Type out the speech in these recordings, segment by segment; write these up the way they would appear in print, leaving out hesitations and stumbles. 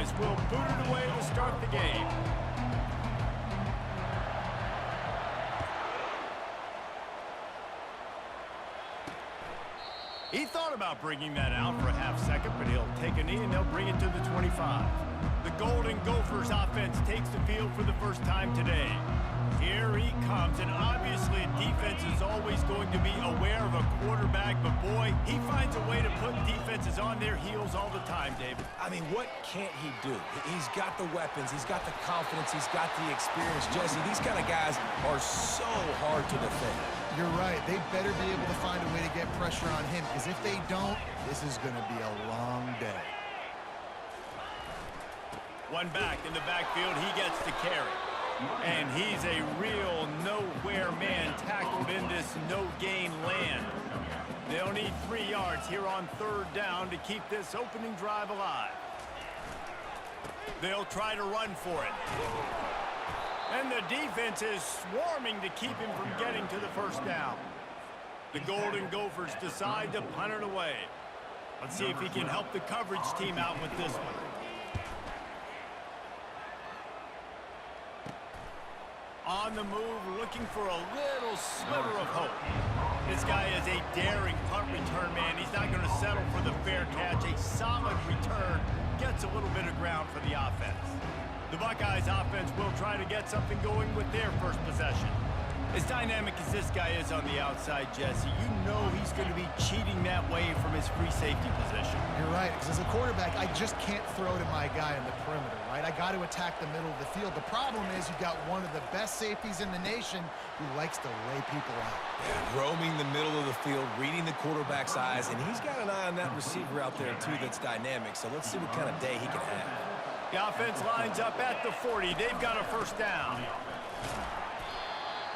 offense will boot it away to start the game. He thought about bringing that out for a half second, but he'll take a knee and they'll bring it to the 25. The Golden Gophers offense takes the field for the first time today. Here he comes, and obviously defense is always going to be aware of a quarterback, but boy, he finds a way to put defenses on their heels all the time, David. I mean, what can't he do? He's got the weapons, he's got the confidence, he's got the experience. Jesse, these kind of guys are so hard to defend. You're right. They better be able to find a way to get pressure on him, because if they don't, this is going to be a long day. One back in the backfield, he gets to carry. And he's a real nowhere man tackled in this no-gain land. They'll need 3 yards here on third down to keep this opening drive alive. They'll try to run for it. And the defense is swarming to keep him from getting to the first down. The Golden Gophers decide to punt it away. Let's see if he can help the coverage team out with this one. On the move, looking for a little sliver of hope. This guy is a daring punt return man. He's not going to settle for the fair catch. A solid return gets a little bit of ground for the offense. The Buckeyes offense will try to get something going with their first possession. As dynamic as this guy is on the outside, Jesse, you know he's going to be cheating that way from his free safety position. You're right, because as a quarterback, I just can't throw to my guy in the perimeter, right? I got to attack the middle of the field. The problem is you've got one of the best safeties in the nation who likes to lay people out. Yeah, roaming the middle of the field, reading the quarterback's eyes, and he's got an eye on that receiver out there, too, that's dynamic. So let's see what kind of day he can have. The offense lines up at the 40. They've got a first down.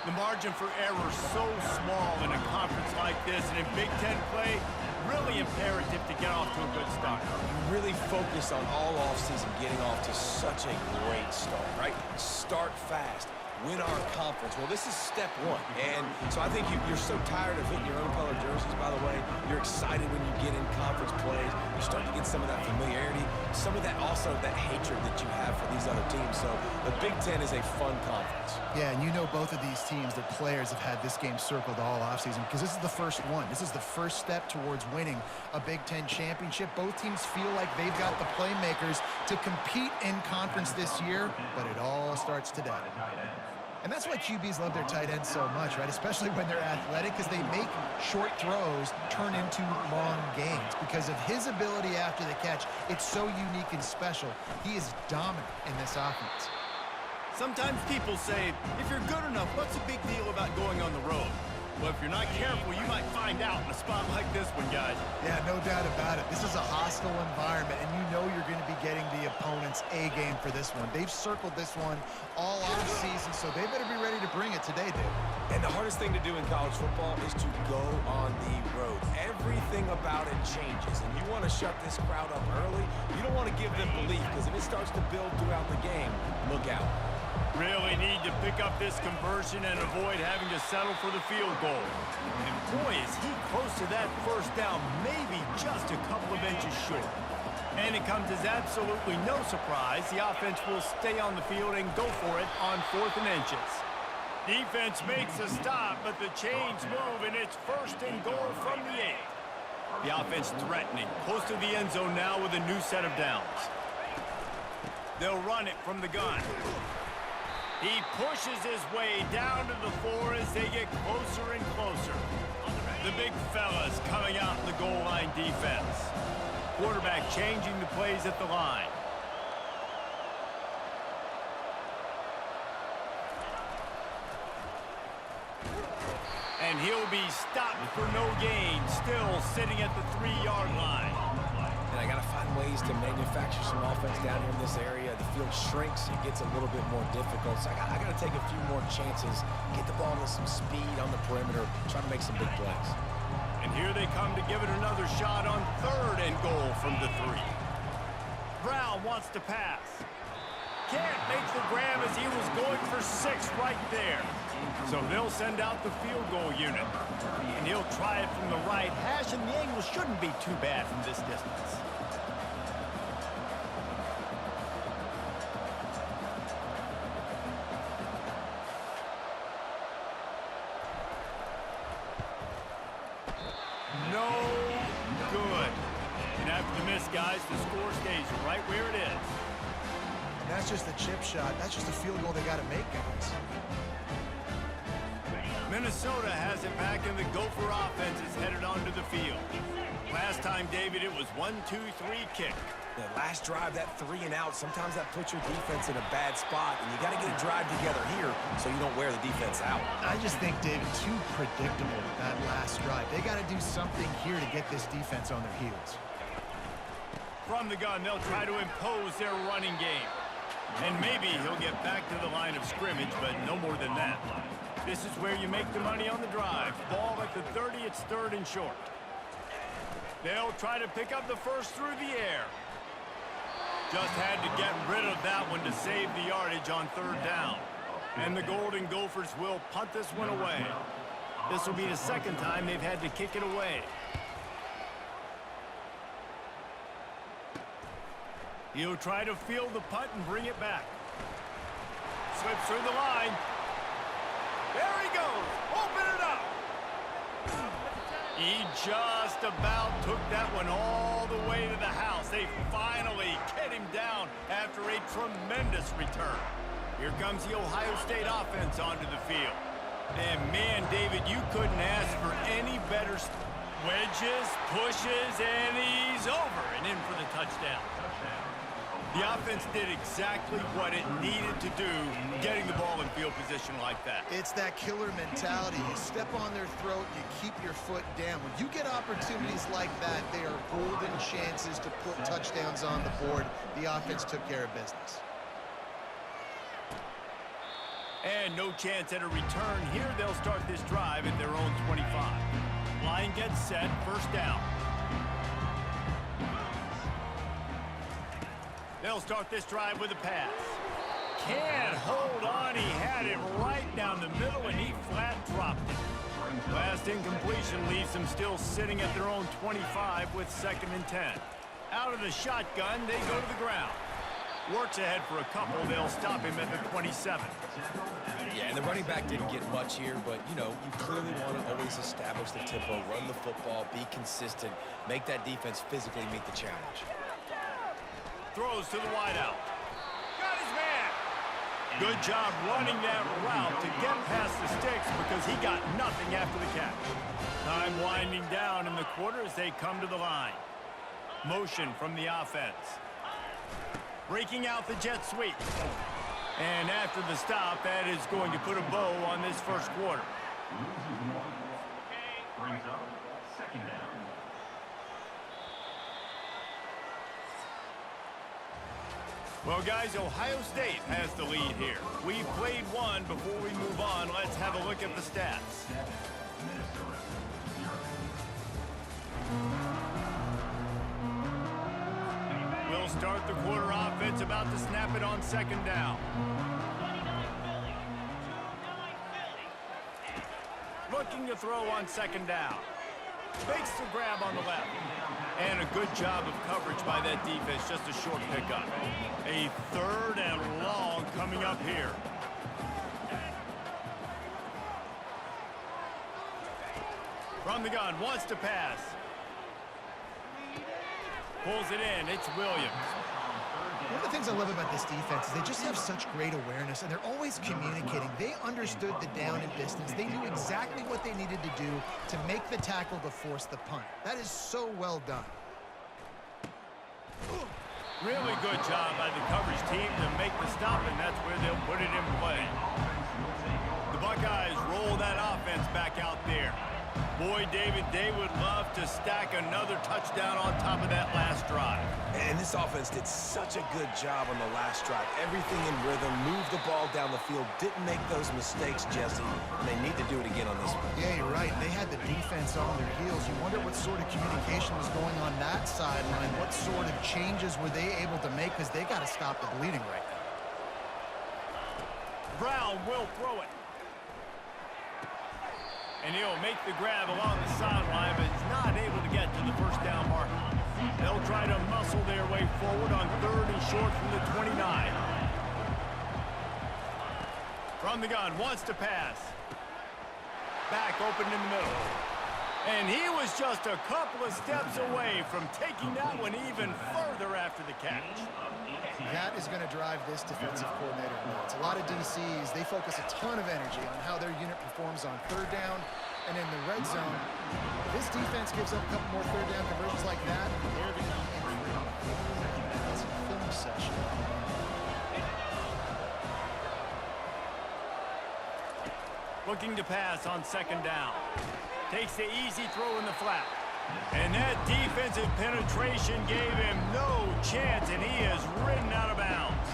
The margin for error is so small in a conference like this, and in Big Ten play, really imperative to get off to a good start. You really focus on all offseason getting off to such a great start, right? Start fast. Win our conference. Well, this is step one. And so I think you're so tired of hitting your own color jerseys, by the way. You're excited when you get in conference plays. You start to get some of that familiarity, some of that also that hatred that you have for these other teams. So the Big Ten is a fun conference. Yeah, and you know both of these teams, their players have had this game circled all offseason because this is the first one. This is the first step towards winning a Big Ten championship. Both teams feel like they've got the playmakers to compete in conference this year, but it all starts today. And that's why QBs love their tight ends so much, right? Especially when they're athletic, because they make short throws turn into long gains. Because of his ability after the catch, it's so unique and special. He is dominant in this offense. Sometimes people say, if you're good enough, what's the big deal about going on the road? Well, if you're not careful, you might find out in a spot like this one, guys. Yeah, no doubt about it. This is a hostile environment, and you know you're going to be getting the opponent's A-game for this one. They've circled this one all offseason, so they better be ready to bring it today, dude. And the hardest thing to do in college football is to go on the road. Everything about it changes, and you want to shut this crowd up early. You don't want to give them belief, because if it starts to build throughout the game, look out. Really need to pick up this conversion and avoid having to settle for the field goal. And boy, is he close to that first down, maybe just a couple of inches short. And it comes as absolutely no surprise. The offense will stay on the field and go for it on 4th and inches. Defense makes a stop, but the chains move, and it's 1st and goal from the 8. The offense threatening, close to the end zone now with a new set of downs. They'll run it from the gun. He pushes his way down to the 4 as they get closer and closer. The big fellas coming out in the goal line defense. Quarterback changing the plays at the line. And he'll be stopped for no gain, still sitting at the 3-yard line. And I got to find ways to manufacture some offense down here in this area. The field shrinks, it gets a little bit more difficult. So I got to take a few more chances, get the ball with some speed on the perimeter, try to make some big plays. And here they come to give it another shot on 3rd and goal from the 3. Brown wants to pass. Can't make the grab as he was going for 6 right there. So they'll send out the field goal unit. And he'll try it from the right hash, and the angle shouldn't be too bad from this distance. good. And after the miss, guys, the score stays right where it is. And that's just a chip shot. That's just a field goal they got to make, guys. Minnesota has it back, and the Gopher offense is headed onto the field. Last time, David, it was 1-2-3 kick. The last drive, that 3-and-out, sometimes that puts your defense in a bad spot, and you got to get a drive together here so you don't wear the defense out. I just think, David, too predictable with that last drive. They got to do something here to get this defense on their heels. From the gun, they'll try to impose their running game. And maybe he'll get back to the line of scrimmage, but no more than that. This is where you make the money on the drive. Ball at the 30, it's 3rd and short. They'll try to pick up the first through the air. Just had to get rid of that one to save the yardage on 3rd down. And the Golden Gophers will punt this one away. This will be the 2nd time they've had to kick it away. He'll try to field the punt and bring it back. Slips through the line. There he goes. Open it up. He just about took that one all the way to the house. They finally get him down after a tremendous return. Here comes the Ohio State offense onto the field. And man, David, you couldn't ask for any better wedges, pushes, and he's over and in for the touchdown. The offense did exactly what it needed to do, getting the ball in field position like that. It's that killer mentality. You step on their throat, you keep your foot down. When you get opportunities like that, they are golden chances to put touchdowns on the board. The offense took care of business. And no chance at a return. Here they'll start this drive at their own 25. Line gets set, 1st down. They'll start this drive with a pass. Can't hold on. He had it right down the middle, and he flat dropped it. Last incompletion leaves them still sitting at their own 25 with 2nd and 10. Out of the shotgun, they go to the ground. Works ahead for a couple. They'll stop him at the 27. Yeah, and the running back didn't get much here, but, you know, you clearly want to always establish the tempo, run the football, be consistent, make that defense physically meet the challenge. Throws to the wideout. Got his man. Good job running that route to get past the sticks because he got nothing after the catch. Time winding down in the quarter as they come to the line. Motion from the offense. Breaking out the jet sweep. And after the stop, that is going to put a bow on this 1st quarter. Brings up 2nd down. Well, guys, Ohio State has the lead here. We've played one. Before we move on, let's have a look at the stats. We'll start the quarter offense, about to snap it on 2nd down. Looking to throw on 2nd down. Makes the grab on the left. And a good job of coverage by that defense, just a short pickup. A 3rd and long coming up here. From the gun, wants to pass. Pulls it in, it's Williams. One of the things I love about this defense is they just have such great awareness, and they're always communicating. They understood the down and distance. They knew exactly what they needed to do to make the tackle to force the punt. That is so well done. Really good job by the coverage team to make the stop, and that's where they'll put it in play. The Buckeyes roll that offense back out there. Boy, David, they would love to stack another touchdown on top of that last drive. And this offense did such a good job on the last drive. Everything in rhythm, moved the ball down the field, didn't make those mistakes, Jesse, and they need to do it again on this one. Yeah, you're right. They had the defense on their heels. You wonder what sort of communication was going on that sideline. What sort of changes were they able to make, because they got to stop the bleeding right now. Brown will throw it. And he'll make the grab along the sideline, but is not able to get to the 1st down marker. They'll try to muscle their way forward on 3rd and short from the 29. From the gun, wants to pass. Back open in the middle. And he was just a couple of steps away from taking that one even further after the catch. That is going to drive this defensive coordinator nuts. A lot of DCs, they focus a ton of energy on how their unit performs on third down and in the red zone. This defense gives up a couple more third down conversions like that, they're going to be in for a film session. Looking to pass on second down. Takes the easy throw in the flat. And that defensive penetration gave him no chance, and he is ridden out of bounds.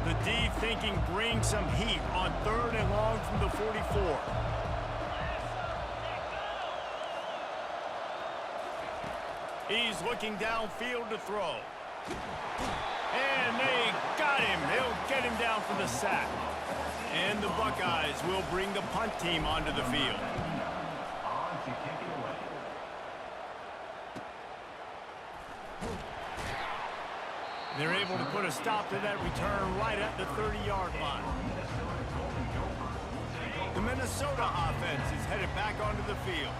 The D thinking brings some heat on third and long from the 44. He's looking downfield to throw. And they got him. They'll get him down for the sack. And the Buckeyes will bring the punt team onto the field. They're able to put a stop to that return right at the 30-yard line. The Minnesota offense is headed back onto the field.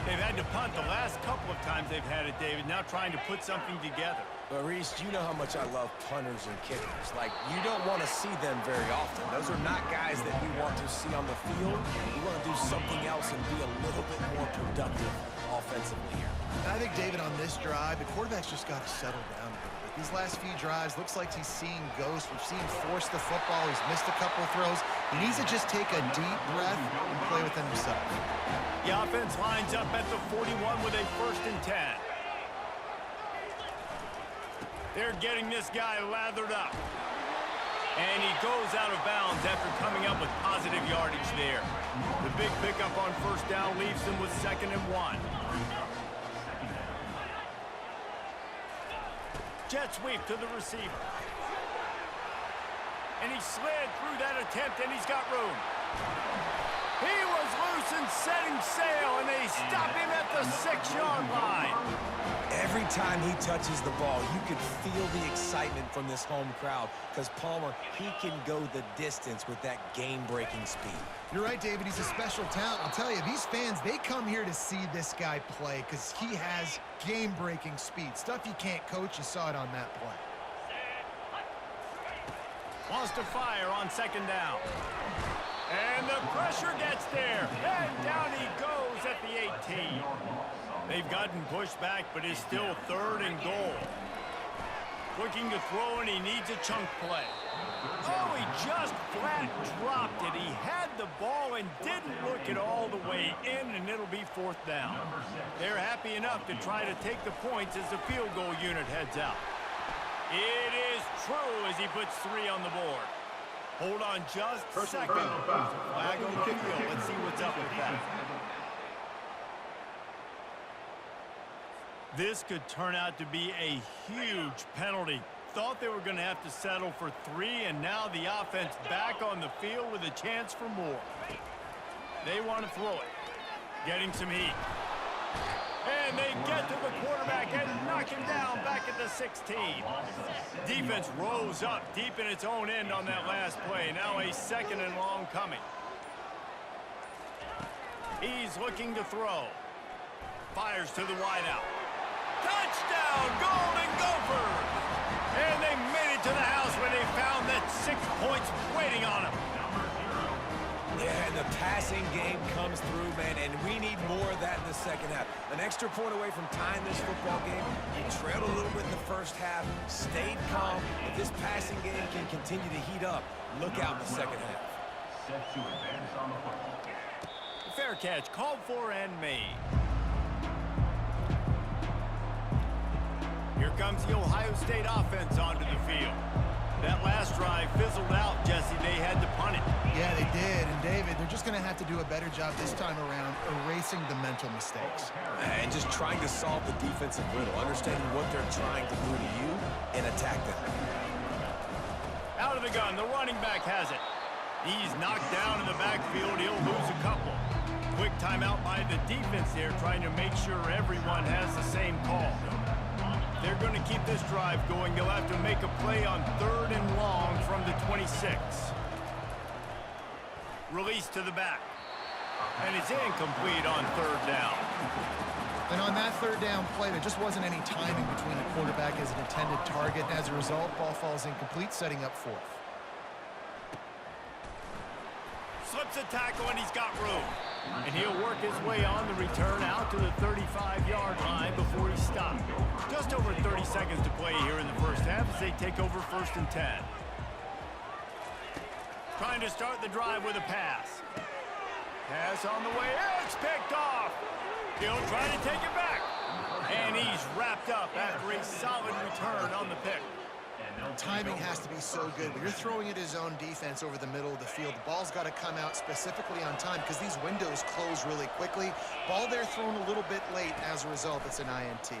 They've had to punt the last couple of times they've had it, David, now trying to put something together. But Reese, you know how much I love punters and kickers. Like, you don't want to see them very often. Those are not guys that we want to see on the field. We want to do something else and be a little bit more productive offensively here. I think, David, on this drive, the quarterback's just got to settle down a little bit. These last few drives, looks like he's seeing ghosts. We've seen him force the football. He's missed a couple of throws. He needs to just take a deep breath and play within himself. The offense lines up at the 41 with a 1st and 10. They're getting this guy lathered up. And he goes out of bounds after coming up with positive yardage there. The big pickup on 1st down leaves them with 2nd and 1. Jet sweep to the receiver. And he slid through that attempt, and he's got room. He was loose and setting sail, and they stop him at the 6-yard line. Every time he touches the ball, you could feel the excitement from this home crowd because Palmer, he can go the distance with that game-breaking speed. You're right, David. He's a special talent. I'll tell you, these fans, they come here to see this guy play because he has game-breaking speed. Stuff you can't coach. You saw it on that play. Wants to fire on 2nd down. And the pressure gets there. And down he goes at the 18. They've gotten pushed back, but it's still 3rd and goal. Looking to throw, and he needs a chunk play. Oh, he just flat dropped it. He had the ball and didn't look it all the way in, and it'll be 4th down. They're happy enough to try to take the points as the field goal unit heads out. It is true as he puts 3 on the board. Hold on just a second. Flag on the field. Let's see what's up with that. This could turn out to be a huge penalty. Thought they were going to have to settle for 3, and now the offense back on the field with a chance for more. They want to throw it. Getting some heat. And they get to the quarterback and knock him down back at the 16. Defense rose up deep in its own end on that last play. Now a 2nd and long coming. He's looking to throw. Fires to the wideout. Touchdown, Golden Gophers! And they made it to the house where they found that 6 points waiting on them. Yeah, and the passing game comes through, man, and we need more of that in the 2nd half. An extra point away from tying this football game. You trailed a little bit in the 1st half, stayed calm. If this passing game can continue to heat up, look out in the 2nd half. Set to advance on the football. Fair catch, called for and made. Here comes the Ohio State offense onto the field. That last drive fizzled out, Jesse. They had to punt it. Yeah, they did. And, David, they're just going to have to do a better job this time around erasing the mental mistakes. And just trying to solve the defensive riddle, understanding what they're trying to do to you and attack them. Out of the gun, the running back has it. He's knocked down in the backfield. He'll lose a couple. Quick timeout by the defense there, trying to make sure everyone has the same call. They're going to keep this drive going. They'll have to make a play on 3rd and long from the 26. Release to the back. And it's incomplete on third down. And on that third down play, there just wasn't any timing between the quarterback as an intended target. And as a result, ball falls incomplete, setting up fourth. Slips a tackle, and he's got room. And he'll work his way on the return out to the 35-yard line before he stopped. Just over 30 seconds to play here in the first half as they take over 1st and 10. Trying to start the drive with a pass. Pass on the way. It's picked off. He'll try to take it back. And he's wrapped up after a solid return on the pick. Timing has to be so good. When you're throwing at his own defense over the middle of the field, the ball's got to come out specifically on time because these windows close really quickly. Ball there thrown a little bit late. As a result, it's an INT.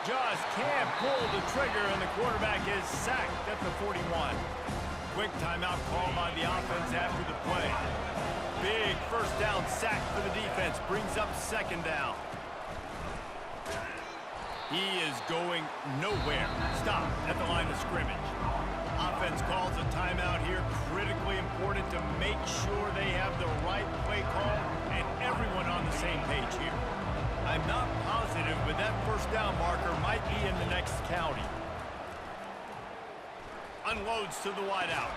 Just can't pull the trigger, and the quarterback is sacked at the 41. Quick timeout call by the offense after the play. Big first down sack for the defense. Brings up 2nd down. He is going nowhere. Stop at the line of scrimmage. Offense calls a timeout here. Critically important to make sure they have the right play call and everyone on the same page here. I'm not positive, but that first down marker might be in the next county. Unloads to the wideout.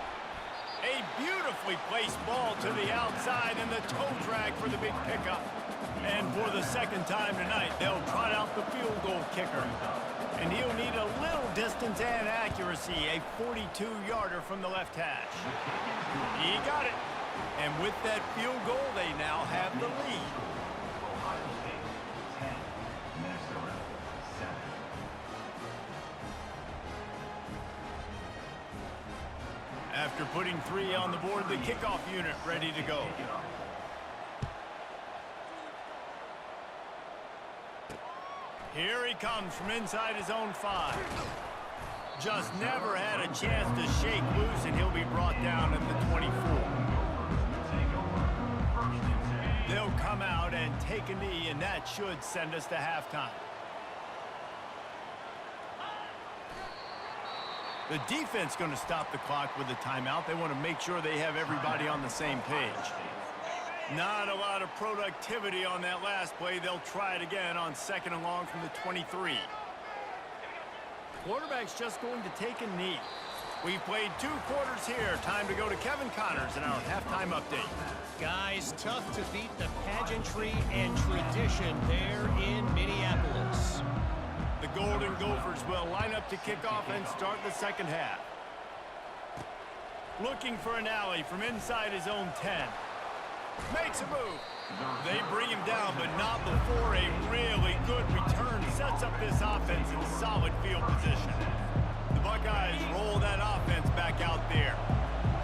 A beautifully placed ball to the outside and the toe drag for the big pickup. And for the 2nd time tonight, they'll trot out the field goal kicker. And he'll need a little distance and accuracy, a 42-yarder from the left hash. He got it. And with that field goal, they now have the lead. Ohio State 10, Minnesota 7. After putting 3 on the board, the kickoff unit ready to go. Here he comes from inside his own 5. Just never had a chance to shake loose, and he'll be brought down at the 24. They'll come out and take a knee, and that should send us to halftime. The defense going to stop the clock with a timeout. They want to make sure they have everybody on the same page. Not a lot of productivity on that last play. They'll try it again on 2nd and long from the 23. Quarterback's just going to take a knee. We've played 2 quarters here. Time to go to Kevin Connors in our halftime update. Guys, tough to beat the pageantry and tradition there in Minneapolis. The Golden Gophers will line up to kick off and start the 2nd half. Looking for an alley from inside his own 10. Makes a move. They bring him down, but not before a really good return sets up this offense in solid field position. The Buckeyes roll that offense back out there.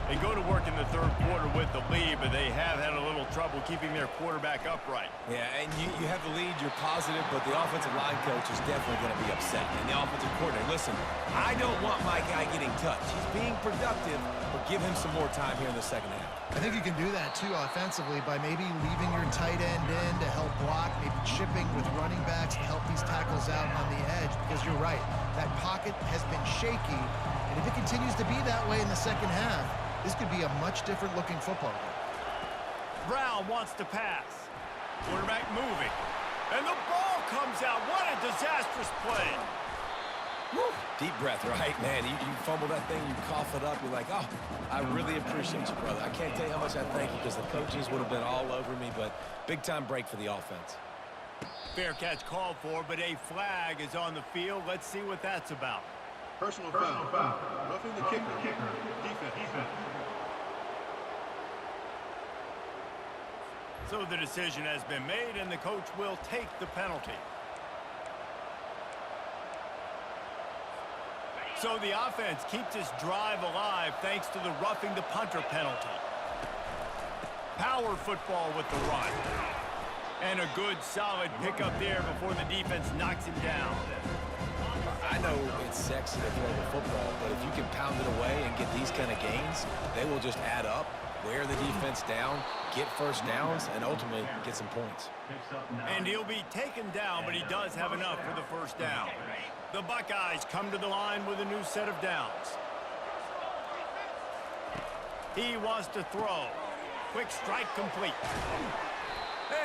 They go to work in the 3rd quarter with the lead, but they have had a little trouble keeping their quarterback upright. Yeah, and you have the lead, you're positive, but the offensive line coach is definitely going to be upset. And the offensive coordinator, listen, I don't want my guy getting touched. He's being productive, but give him some more time here in the 2nd half. I think you can do that, too, offensively, by maybe leaving your tight end in to help block, maybe chipping with running backs to help these tackles out on the edge, because you're right. That pocket has been shaky, and if it continues to be that way in the 2nd half, this could be a much different looking football game. Brown wants to pass. Quarterback moving. And the ball comes out. What a disastrous play. Woo. Deep breath, right, man? You fumble that thing, you cough it up, you're like, oh, I really appreciate you, brother. I can't tell you how much I thank you because the coaches would have been all over me, but big-time break for the offense. Fair catch called for, but a flag is on the field. Let's see what that's about. Personal foul. Roughing the kicker. Defense. So the decision has been made, and the coach will take the penalty. So the offense keeps this drive alive thanks to the roughing the punter penalty. Power football with the run. And a good, solid pickup there before the defense knocks him down. I know it's sexy to throw the football, but if you can pound it away and get these kind of gains, they will just add up, wear the defense down, get first downs, and ultimately get some points. And he'll be taken down, but he does have enough for the first down. The Buckeyes come to the line with a new set of downs. He wants to throw. quick strike complete.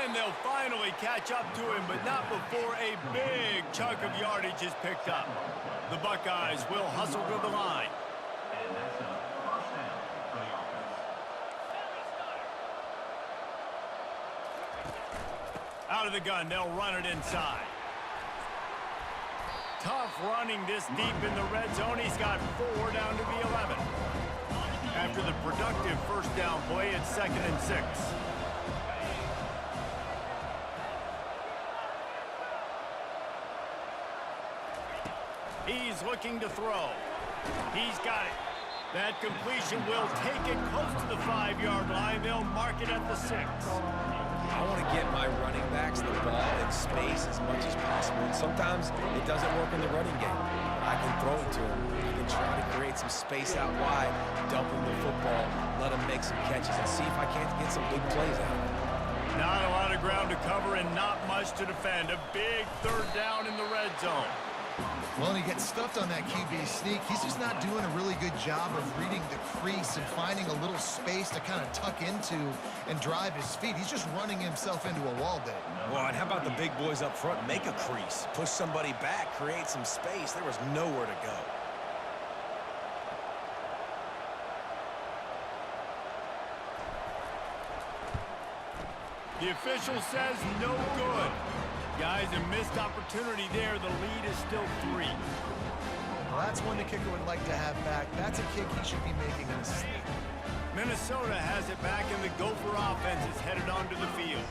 And they'll finally catch up to him, but not before a big chunk of yardage is picked up. The Buckeyes will hustle to the line. And that's a first down for the offense. Out of the gun, they'll run it inside. Tough running this deep in the red zone. He's got 4 down to the 11. After the productive first down play, it's 2nd and 6. He's looking to throw. He's got it. That completion will take it close to the 5-yard line. They'll mark it at the 6. I want to get my running backs the ball in space as much as possible. And sometimes it doesn't work in the running game. I can throw it to him. I can try to create some space out wide, dump him the football, let him make some catches, and see if I can't get some big plays out of it. Not a lot of ground to cover and not much to defend. A big 3rd down in the red zone. Well, and he gets stuffed on that QB sneak. He's just not doing a really good job of reading the crease and finding a little space to kind of tuck into and drive his feet. He's just running himself into a wall, Dave. Well, and how about the big boys up front? Make a crease, push somebody back, create some space. There was nowhere to go. The official says no good. Guys, a missed opportunity there. The lead is still 3. Well, that's one the kicker would like to have back. That's a kick he should be making in a sneak. Minnesota has it back, and the Gopher offense is headed onto the field.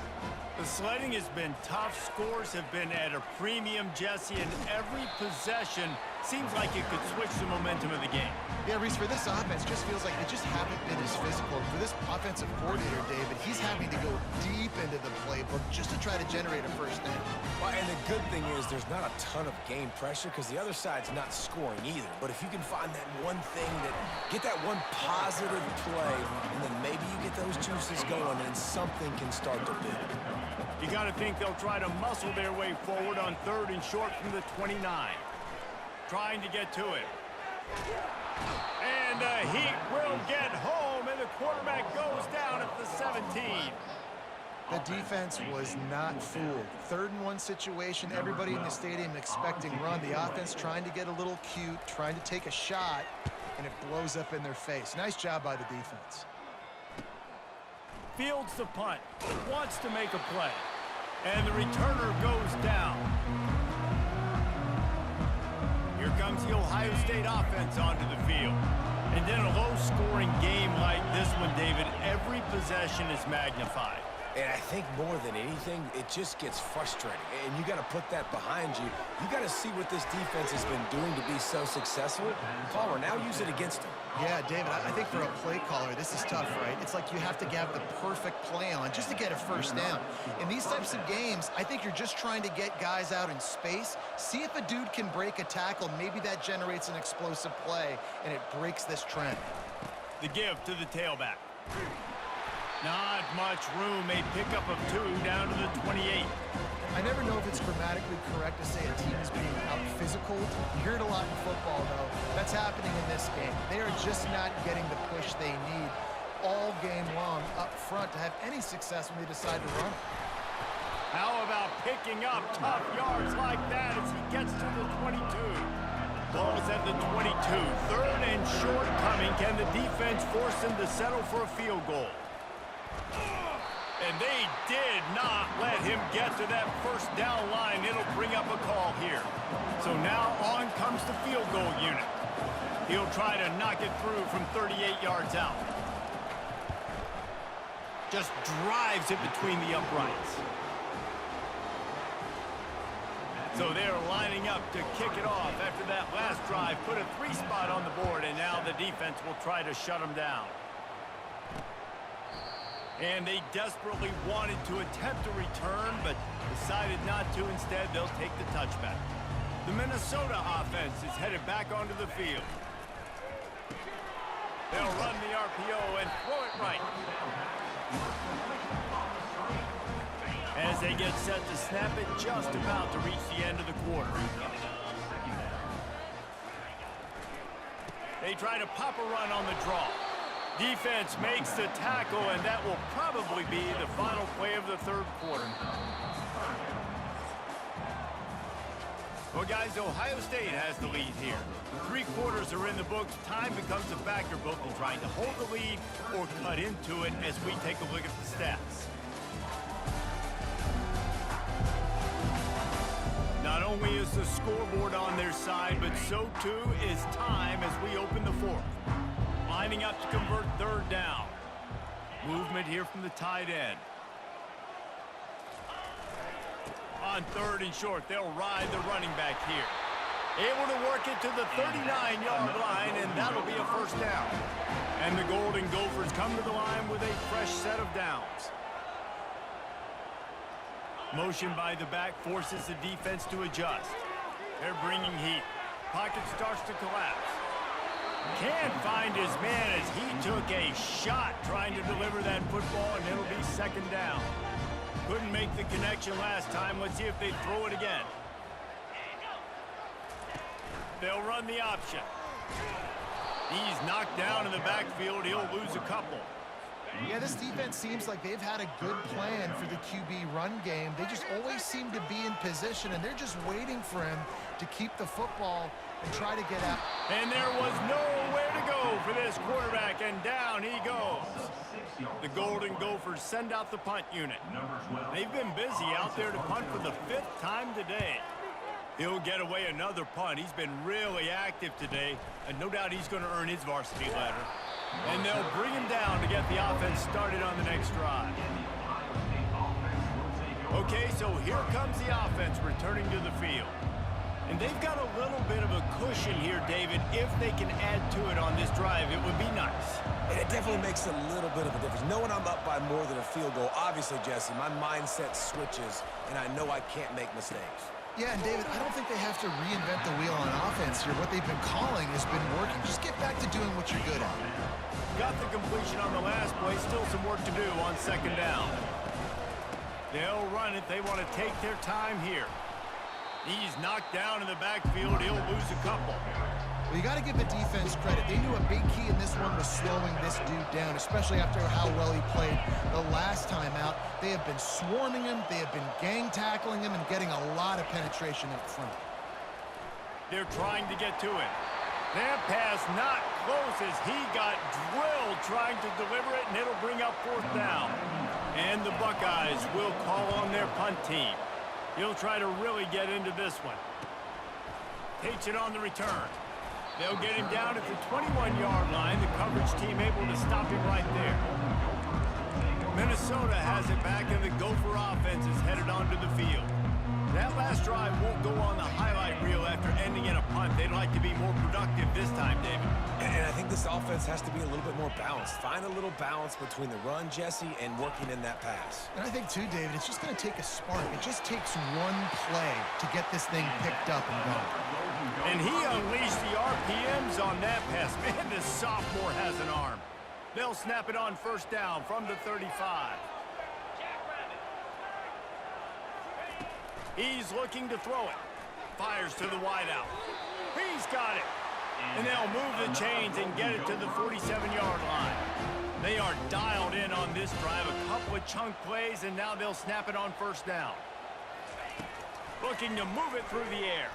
The sledding has been tough. Scores have been at a premium, Jesse, and every possession seems like it could switch the momentum of the game. Yeah, Reese, for this offense, just feels like they just haven't been as physical. For this offensive coordinator, David, he's having to go deep into the playbook just to try to generate a first down. Well, and the good thing is there's not a ton of game pressure because the other side's not scoring either. But if you can find that one thing get that one positive play, and then maybe you get those juices going and something can start to build. You got to think they'll try to muscle their way forward on 3rd and short from the 29. Trying to get to it. And the Heat will get home, and the quarterback goes down at the 17. The defense was not fooled. 3rd and 1 situation, everybody in the stadium expecting run. The offense trying to get a little cute, trying to take a shot, and it blows up in their face. Nice job by the defense. Fields the punt, wants to make a play, and the returner goes down. Here comes the Ohio State offense onto the field. And in a low-scoring game like this one, David, every possession is magnified. And I think more than anything, it just gets frustrating. And you got to put that behind you. You got to see what this defense has been doing to be so successful. Palmer, now use it against them. Yeah, David, I think for a play caller, this is tough, right? It's like you have to have the perfect play on just to get a first down. In these types of games, I think you're just trying to get guys out in space, see if a dude can break a tackle. Maybe that generates an explosive play, and it breaks this trend. The give to the tailback. Not much room. A pickup of 2 down to the 28. I never know if it's grammatically correct to say a team is being out-physical. You hear it a lot in football, though. That's happening in this game. They are just not getting the push they need all game long up front to have any success when they decide to run. How about picking up tough yards like that as he gets to the 22? Ball's at the 22. 3rd and short coming. Can the defense force him to settle for a field goal? And they did not let him get to that first down line. It'll bring up a call here. So now on comes the field goal unit. He'll try to knock it through from 38 yards out. Just drives it between the uprights. So they're lining up to kick it off after that last drive. Put a 3 spot on the board, and now the defense will try to shut them down. And they desperately wanted to attempt a return, but decided not to. Instead, they'll take the touchback. The Minnesota offense is headed back onto the field. They'll run the RPO and throw it right. As they get set to snap it, just about to reach the end of the quarter. They try to pop a run on the draw. Defense makes the tackle, and that will probably be the final play of the third quarter. Well, guys, Ohio State has the lead here. 3 quarters are in the books. Time becomes a factor both in trying to hold the lead or cut into it as we take a look at the stats. Not only is the scoreboard on their side, but so too is time as we open the fourth. Lining up to convert third down. Movement here from the tight end. On third and short, they'll ride the running back here. Able to work it to the 39-yard line, and that'll be a first down. And the Golden Gophers come to the line with a fresh set of downs. Motion by the back forces the defense to adjust. They're bringing heat. Pocket starts to collapse. Can't find his man as he took a shot trying to deliver that football, and it'll be second down. Couldn't make the connection last time. Let's see if they throw it again. They'll run the option. He's knocked down in the backfield. He'll lose a couple. Yeah, this defense seems like they've had a good plan for the QB run game. They just always seem to be in position, and they're just waiting for him to keep the football and try to get out. And there was nowhere to go for this quarterback, and down he goes. The Golden Gophers send out the punt unit. They've been busy out there to punt for the 5th time today. He'll get away another punt. He's been really active today, and no doubt he's going to earn his varsity letter. And they'll bring him down to get the offense started on the next drive. Okay, so here comes the offense returning to the field. And they've got a little bit of a cushion here, David. If they can add to it on this drive, it would be nice. And it definitely makes a little bit of a difference. Knowing I'm up by more than a field goal, obviously, Jesse, my mindset switches, and I know I can't make mistakes. Yeah, and David, I don't think they have to reinvent the wheel on offense here. What they've been calling has been working. Just get back to doing what you're good at. Got the completion on the last play. Still some work to do on second down. They'll run it. They want to take their time here. He's knocked down in the backfield. He'll lose a couple. Well, you got to give the defense credit. They knew a big key in this one was slowing this dude down, especially after how well he played the last time out. They have been swarming him. They have been gang tackling him and getting a lot of penetration up front. They're trying to get to it. That pass not close as he got drilled trying to deliver it, and it'll bring up fourth down. And the Buckeyes will call on their punt team. He'll try to really get into this one. Takes it on the return. They'll get him down at the 21-yard line. The coverage team able to stop him right there. Minnesota has it back, and the Gopher offense is headed onto the field. That last drive won't go on the highlight reel after ending in a punt. They'd like to be more productive this time, David. And I think this offense has to be a little bit more balanced. Find a little balance between the run, Jesse, and working in that pass. And I think, too, David, it's just going to take a spark. It just takes one play to get this thing picked up and going. And he unleashed the RPMs on that pass. Man, this sophomore has an arm. They'll snap it on first down from the 35. He's looking to throw it. Fires to the wideout. He's got it. And they'll move the chains and get it to the 47-yard line. They are dialed in on this drive. A couple of chunk plays, and now they'll snap it on first down. Looking to move it through the air.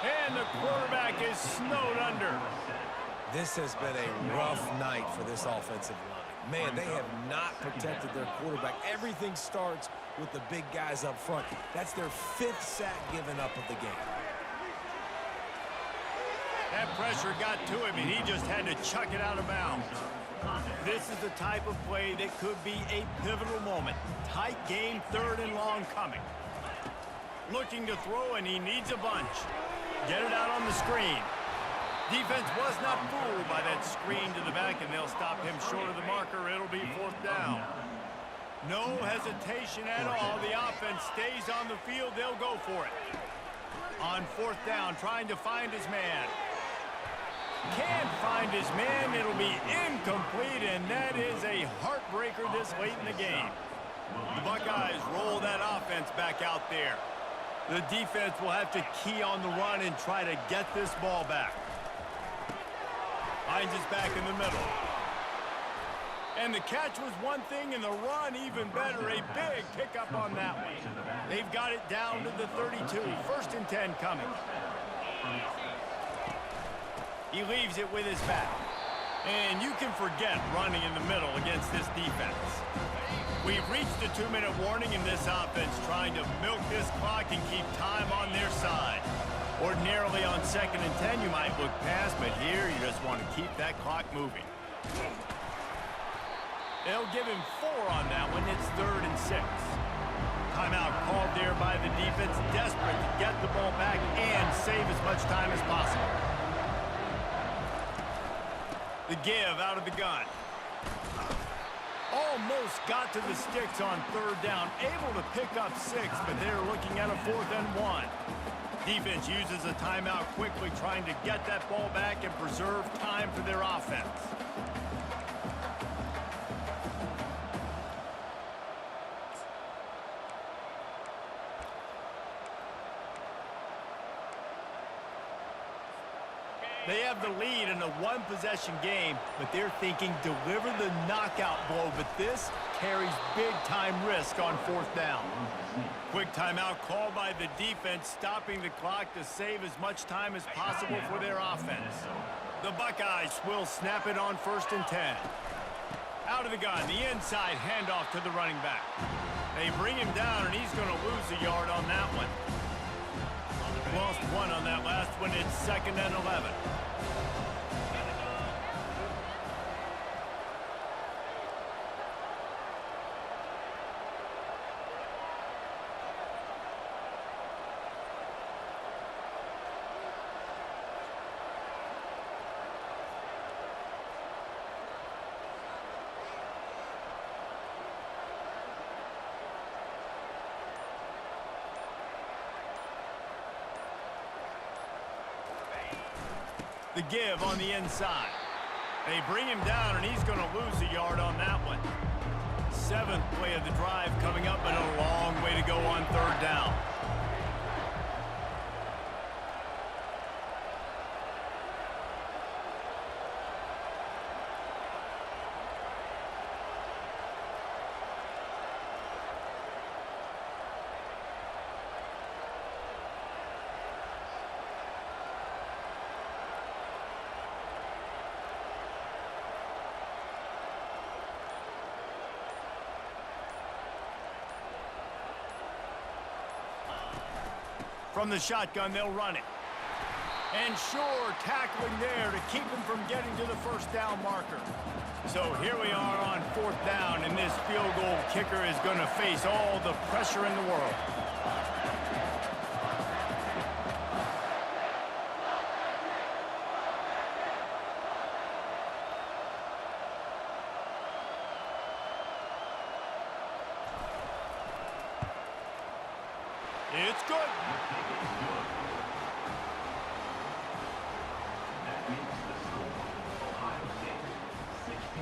And the quarterback is snowed under. This has been a rough night for this offensive line. Man, they have not protected their quarterback. Everything starts with the big guys up front. That's their 5th sack given up of the game. That pressure got to him, and he just had to chuck it out of bounds. This is the type of play that could be a pivotal moment. Tight game, 3rd and long coming. Looking to throw, and he needs a bunch. Get it out on the screen. Defense was not fooled by that screen to the back, and they'll stop him short of the marker. It'll be fourth down. No hesitation at all. The offense stays on the field. They'll go for it. On fourth down, trying to find his man. Can't find his man. It'll be incomplete, and that is a heartbreaker this late in the game. The Buckeyes roll that offense back out there. The defense will have to key on the run and try to get this ball back. Finds his back in the middle. And the catch was one thing, and the run even better. A big pickup on that one. They've got it down to the 32. 1st and 10 coming. He leaves it with his back. And you can forget running in the middle against this defense. We've reached the 2-minute warning in this offense, trying to milk this clock and keep time on their side. Ordinarily on 2nd and 10, you might look past, but here you just want to keep that clock moving. They'll give him 4 on that one. It's 3rd and 6. Timeout called there by the defense, desperate to get the ball back and save as much time as possible. The give out of the gun. Almost got to the sticks on 3rd down. Able to pick up 6, but they're looking at a 4th and 1. Defense uses a timeout quickly, trying to get that ball back and preserve time for their offense. They have the lead in a one-possession game, but they're thinking deliver the knockout blow, but this carries big-time risk on 4th down. Quick timeout called by the defense, stopping the clock to save as much time as possible for their offense. The Buckeyes will snap it on 1st and 10. Out of the gun, the inside handoff to the running back. They bring him down, and he's going to lose a yard on that one. Lost 1 on that last one. It's 2nd and 11. The give on the inside. They bring him down, and he's going to lose a yard on that one. 7th play of the drive coming up, but a long way to go on 3rd down. From the shotgun, they'll run it. And sure, tackling there to keep him from getting to the 1st down marker. So here we are on 4th down, and this field goal kicker is going to face all the pressure in the world. It's good.